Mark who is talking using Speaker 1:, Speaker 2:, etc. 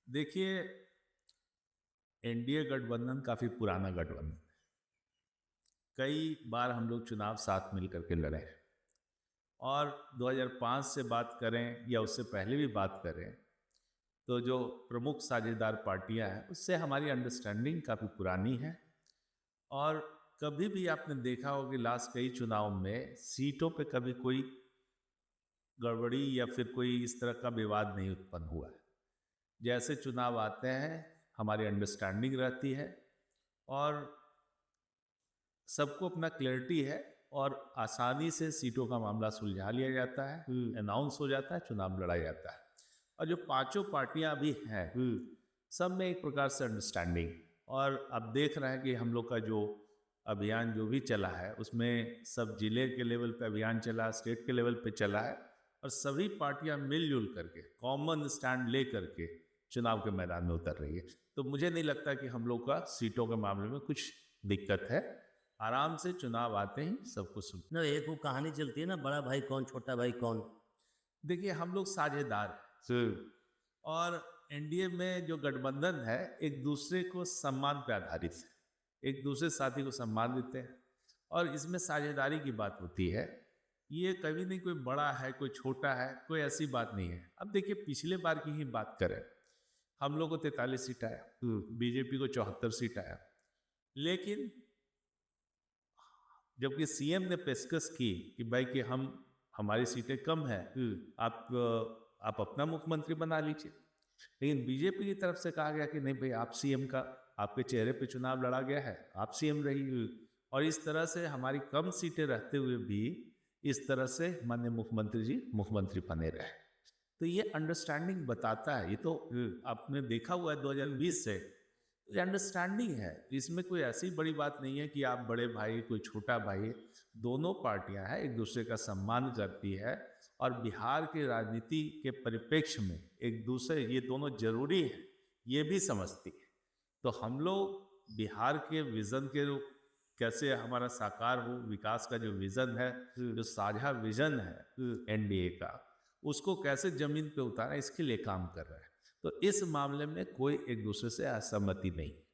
Speaker 1: देखिए, एनडीए गठबंधन काफी पुराना गठबंधन। कई बार हम लोग चुनाव साथ मिल करके लड़े हैं। और 2005 से बात करें या उससे पहले भी बात करें, तो जो प्रमुख साझेदार पार्टियां हैं उससे हमारी अंडरस्टैंडिंग काफ़ी पुरानी है। और कभी भी आपने देखा होगा कि लास्ट कई चुनाव में सीटों पे कभी कोई गड़बड़ी या फिर कोई इस तरह का विवाद नहीं उत्पन्न हुआ है। जैसे चुनाव आते हैं, हमारी अंडरस्टैंडिंग रहती है और सबको अपना क्लैरिटी है, और आसानी से सीटों का मामला सुलझा लिया जाता है, अनाउंस हो जाता है, चुनाव लड़ा जाता है। और जो पांचों पार्टियां अभी हैं, सब में एक प्रकार से अंडरस्टैंडिंग। और अब देख रहे हैं कि हम लोग का जो अभियान जो भी चला है उसमें सब जिले के लेवल पे अभियान चला, स्टेट के लेवल पे चला है, और सभी पार्टियां मिलजुल करके कॉमन स्टैंड ले करके चुनाव के मैदान में उतर रही है। तो मुझे नहीं लगता कि हम लोग का सीटों के मामले में कुछ दिक्कत है। आराम से चुनाव आते ही सब कुछ सुन।
Speaker 2: ना एक वो कहानी चलती है ना, बड़ा भाई कौन छोटा भाई कौन।
Speaker 1: देखिए, हम लोग साझेदार हैं, और एनडीए में जो गठबंधन है एक दूसरे को सम्मान पे आधारित है, एक दूसरे साथी को सम्मान देते हैं, और इसमें साझेदारी की बात होती है। ये कभी नहीं कोई बड़ा है कोई छोटा है, कोई ऐसी बात नहीं है। अब देखिए, पिछले बार की ही बात करें, हम लोग को 43 सीट आया, बीजेपी को 74 सीट आया। लेकिन जबकि सीएम ने पेशकश की कि भाई कि हम हमारी सीटें कम हैं, आप अपना मुख्यमंत्री बना लीजिए, लेकिन बीजेपी की तरफ से कहा गया कि नहीं भाई, आप सीएम का, आपके चेहरे पे चुनाव लड़ा गया है, आप सीएम रहिए। और इस तरह से हमारी कम सीटें रहते हुए भी इस तरह से माननीय मुख्यमंत्री जी मुख्यमंत्री बने रहे। तो ये अंडरस्टैंडिंग बताता है। ये तो आपने देखा हुआ है 2020 से, ये अंडरस्टैंडिंग है। इसमें कोई ऐसी बड़ी बात नहीं है कि आप बड़े भाई कोई छोटा भाई। दोनों पार्टियां हैं, एक दूसरे का सम्मान करती है, और बिहार की राजनीति के परिप्रेक्ष्य में एक दूसरे, ये दोनों जरूरी है, ये भी समझती है। तो हम लोग बिहार के विजन के कैसे हमारा साकार हो, विकास का जो विजन है, जो साझा विजन है एनडीए का, उसको कैसे जमीन पे उतारा, इसके लिए काम कर रहे हैं। तो इस मामले में कोई एक दूसरे से असहमति नहीं।